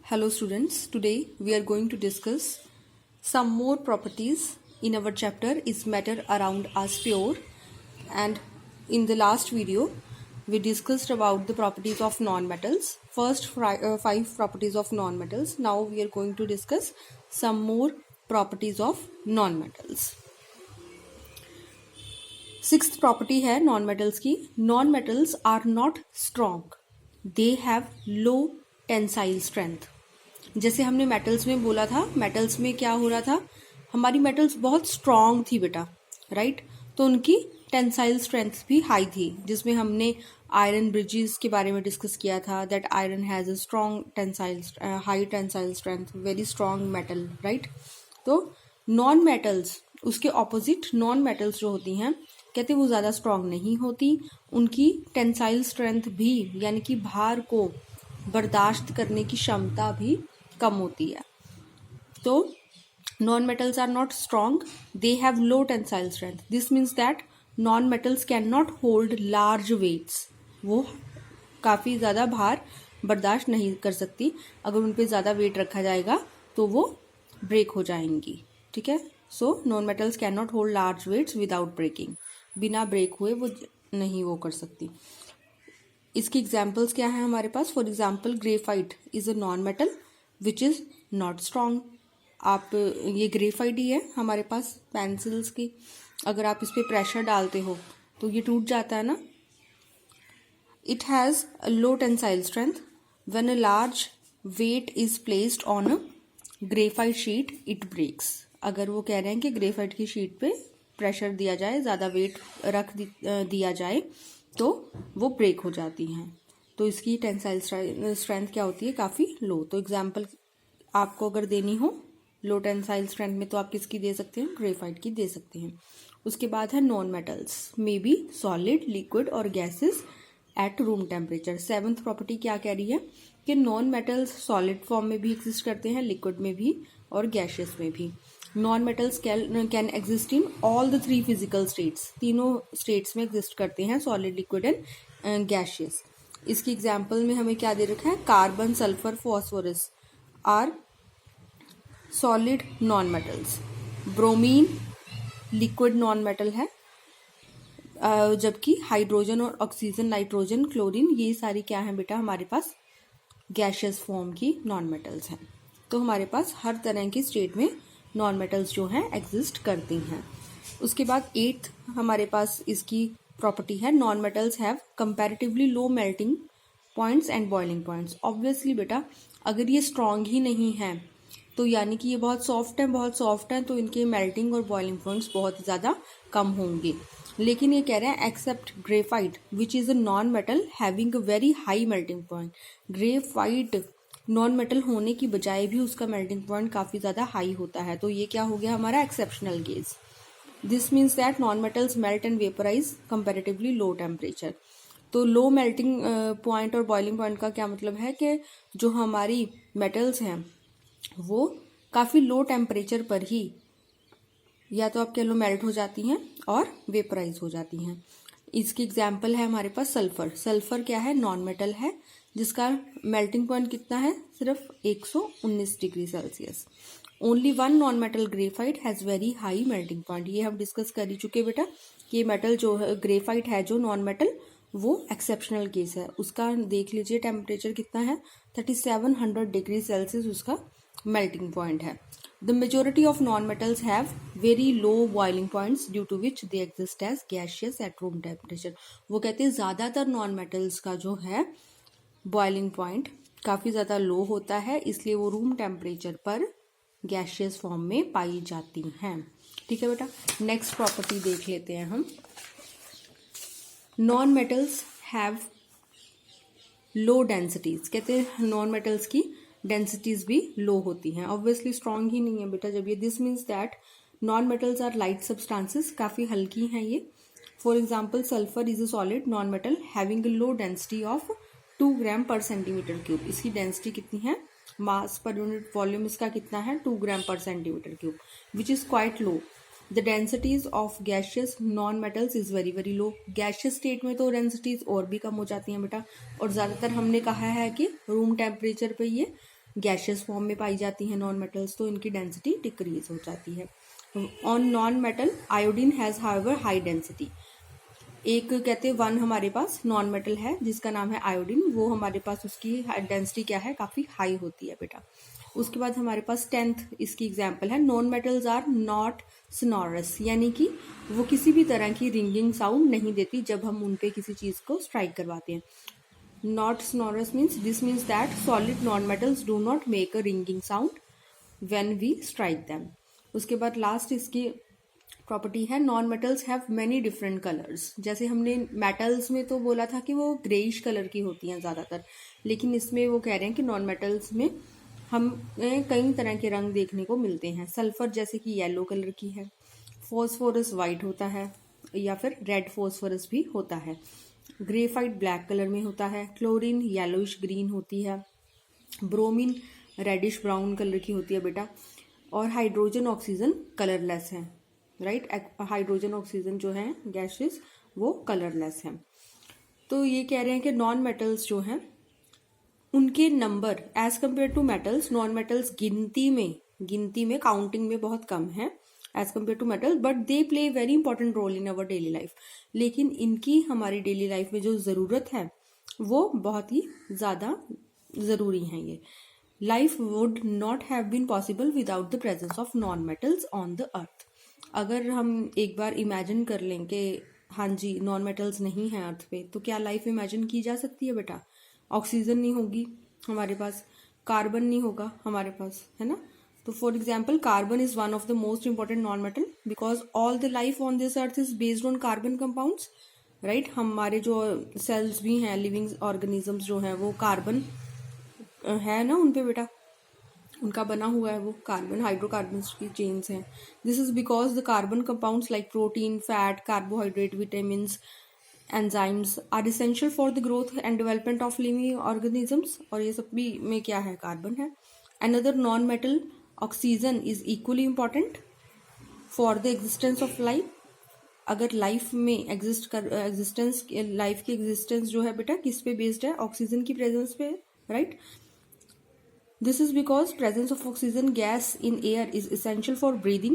Hello students, today we are going to discuss some more properties in our chapter is matter around us pure, and in the last video we discussed about the properties of non-metals, first five properties of non-metals. Now we are going to discuss some more properties of non-metals. Sixth property है non-metals की, non-metals are not strong, they have low tensile strength. जैसे हमने metals में बोला था, metals में क्या हो रहा था, हमारी मेटल्स बहुत स्ट्रांग थी बेटा, राइट. तो उनकी टेंसाइल स्ट्रेंथ भी हाई थी, जिसमें हमने आयरन ब्रिजेस के बारे में डिस्कस किया था. That iron has a strong tensile high tensile strength, very strong metal, right. तो नॉन मेटल्स, उसके ऑपोजिट नॉन मेटल्स जो होती हैं, कहते वो ज़्यादा स्ट्रांग नहीं होती, उनकी टेंसाइल स्ट्रेंथ भी यानी कि भार को बर्दाश्त करने की क्षमता भी कम होती है. तो non metals are not strong, they have low tensile strength. This means that non metals can not hold large weights. वो काफ़ी ज़्यादा भार बर्दाश्त नहीं कर सकती. अगर उन पर ज़्यादा वेट रखा जाएगा तो वो ब्रेक हो जाएंगी. ठीक है. So non metals can not hold large weights without breaking. बिना ब्रेक हुए वो नहीं वो कर सकती. इसकी एग्जाम्पल्स क्या है हमारे पास. For example graphite is a non metal which is not strong. आप ये ग्रेफाइट ही है हमारे पास पेंसिल्स की, अगर आप इस पर प्रेशर डालते हो तो ये टूट जाता है ना. It has a low tensile strength. When a large weight is placed on a graphite sheet it breaks. अगर वो कह रहे हैं कि ग्रेफाइट की शीट पे प्रेशर दिया जाए, ज़्यादा वेट रख दिया जाए तो वो ब्रेक हो जाती हैं. तो इसकी टेंसाइल स्ट्रेंथ क्या होती है, काफ़ी लो. तो एग्जाम्पल आपको अगर देनी हो लो टेंसाइल स्ट्रेंथ में तो आप किसकी दे सकते हैं, ग्रेफाइट की दे सकते हैं. उसके बाद है non metals may be solid, liquid और gases at room temperature. Seventh property क्या कह रही है कि नॉन मेटल्स सॉलिड फॉर्म में भी एग्जिस्ट करते हैं, लिक्विड में भी और गैसेस में भी. Non metals can exist in all the three physical states. तीनों स्टेट्स में एग्जिस्ट करते हैं, सॉलिड, लिक्विड एंड गैसियस. इसकी एग्जाम्पल में हमें क्या दे रखा है, carbon, sulphur, phosphorus are solid non metals. Bromine liquid non metal है, जबकि हाइड्रोजन और ऑक्सीजन, नाइट्रोजन, क्लोरीन ये सारी क्या है बेटा हमारे पास गैसियस फॉर्म की नॉन मेटल्स हैं. तो हमारे पास हर तरह की स्टेट में नॉन मेटल्स जो हैं एग्जिस्ट करती हैं. उसके बाद एट्थ हमारे पास इसकी प्रॉपर्टी है, non metals have comparatively low melting points and boiling points. Obviously बेटा अगर ये स्ट्रांग ही नहीं है तो यानी कि ये बहुत सॉफ्ट हैं तो इनके मेल्टिंग और बॉइलिंग पॉइंट्स बहुत ज़्यादा कम होंगे. लेकिन ये कह रहे हैं except graphite which is a non metal having a very high melting point. Graphite non metal होने की बजाय भी उसका मेल्टिंग पॉइंट काफ़ी ज़्यादा हाई होता है. तो ये क्या हो गया हमारा exceptional case. This means that non metals melt and vaporise comparatively low temperature. तो लो मेल्टिंग पॉइंट और बॉइलिंग पॉइंट का क्या मतलब है कि जो हमारी मेटल्स हैं वो काफ़ी लो टेम्परेचर पर ही या तो आप कह लो मेल्ट हो जाती हैं और वेपराइज हो जाती हैं. इसकी एग्जाम्पल है हमारे पास सल्फर. सल्फर क्या है, नॉन मेटल है जिसका मेल्टिंग पॉइंट कितना है, सिर्फ 119 degree Celsius. Only one non metal graphite has very high melting point. ये हम डिस्कस कर ही चुके बेटा कि मेटल जो है ग्रेफाइट है जो नॉन मेटल वो एक्सेप्शनल केस है. उसका देख लीजिए टेम्परेचर कितना है, 3700 डिग्री सेल्सियस उसका मेल्टिंग पॉइंट है. The majority of non metals have very low boiling points due to which they exist as gaseous at room temperature. वो कहते हैं ज़्यादातर नॉन मेटल्स का जो है बॉइलिंग पॉइंट काफ़ी ज़्यादा लो होता है, इसलिए वो रूम टेम्परेचर पर गैसियस फॉर्म में पाई जाती हैं. ठीक है बेटा. नेक्स्ट प्रॉपर्टी देख लेते हैं हम. Non metals have low densities. कहते हैं नॉन मेटल्स की डेंसिटीज भी लो होती हैं. ऑब्वियसली स्ट्रांग ही नहीं है बेटा जब ये. This means that non metals are light substances, काफ़ी हल्की हैं ये. For example sulphur is a solid non metal having a low density of 2 gram per centimetre cube. इसकी डेंसिटी कितनी है, मास पर यूनिट वॉल्यूम इसका कितना है, 2 gram per centimetre cube, which is quite low. The densities of gaseous non metals is very very low. Gaseous state में तो densities और भी कम हो जाती हैं बेटा, और ज़्यादातर हमने कहा है कि रूम टेम्परेचर पे ये गैशियस फॉर्म में पाई जाती हैं नॉन मेटल्स, तो इनकी डेंसिटी डिक्रीज हो जाती है। On non metal iodine has however high density. एक कहते हैं वन हमारे पास नॉन मेटल है जिसका नाम है आयोडीन, वो हमारे पास उसकी डेंसिटी क्या है, काफ़ी हाई होती है बेटा। उसके बाद हमारे पास 10th इसकी एग्जाम्पल है, नॉन मेटल्स आर नॉट स्नॉरस, यानी कि वो किसी भी तरह की रिंगिंग साउंड नहीं देती जब हम उन पे किसी चीज़ को स्ट्राइक करवाते हैं। Not sonorous means this means that solid non metals do not make a ringing sound when we strike them. उसके बाद लास्ट इसकी प्रॉपर्टी है, non metals have many different colours. जैसे हमने मेटल्स में तो बोला था कि वो ग्रेइश कलर की होती हैं ज़्यादातर, लेकिन इसमें वो कह रहे हैं कि नॉन मेटल्स में हमें कई तरह के रंग देखने को मिलते हैं। सल्फर जैसे कि येलो कलर की है, फॉस्फोरस वाइट होता है या फिर रेड फॉस्फोरस भी होता है, ग्रेफाइट ब्लैक कलर में होता है, क्लोरीन येलोइश ग्रीन होती है, ब्रोमीन रेडिश ब्राउन कलर की होती है बेटा, और हाइड्रोजन ऑक्सीजन कलरलेस है, राइट। हाइड्रोजन ऑक्सीजन जो है गैसेस वो कलरलेस है। तो ये कह रहे हैं कि नॉन मेटल्स जो हैं उनके number as compare to metals, non metals गिनती में काउंटिंग में बहुत कम है as compare to metal, but they play very important role in our daily life. लेकिन इनकी हमारी डेली लाइफ में जो ज़रूरत है वो बहुत ही ज़्यादा ज़रूरी है। ये life would not have been possible without the presence of non metals on the earth. अगर हम एक बार इमेजिन कर लें कि हाँ जी नॉन मेटल्स नहीं हैं अर्थ पे, तो क्या लाइफ इमेजिन की जा सकती है बेटा? ऑक्सीजन नहीं होगी हमारे पास, कार्बन नहीं होगा हमारे पास, है ना। तो for example carbon is one of the most important non metal because all the life on this earth is based on carbon compounds, right. हमारे जो सेल्स भी हैं, लिविंग ऑर्गेनिजम्स जो हैं वो कार्बन है ना उन पे बेटा, उनका बना हुआ है वो कार्बन, हाइड्रोकार्बन्स की चेन्स हैं। This is because the carbon compounds like protein, fat, carbohydrate, vitamins, enzymes are essential for the growth and development of living organisms, और ये सब भी में क्या है, कार्बन है। Another non metal oxygen is equally important for the existence of life. अगर life में लाइफ की एग्जिस्टेंस जो है बेटा किस पे बेस्ड है, ऑक्सीजन की प्रेजेंस पे, right. This is because presence of oxygen gas in air is essential for breathing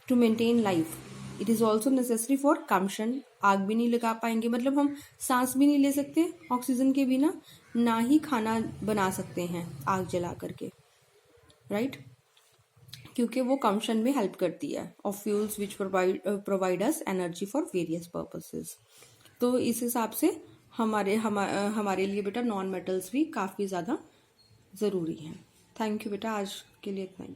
to maintain life. It is also necessary for combustion. आग भी नहीं लगा पाएंगे, मतलब हम सांस भी नहीं ले सकते ऑक्सीजन के बिना, ना ही खाना बना सकते हैं आग जला करके, राइट, क्योंकि वो कम्बशन में हेल्प करती है of fuels which provide us energy for various purposes. तो इस हिसाब से हमारे लिए बेटा नॉन मेटल्स भी काफ़ी ज़्यादा ज़रूरी हैं। थैंक यू बेटा, आज के लिए इतना ही।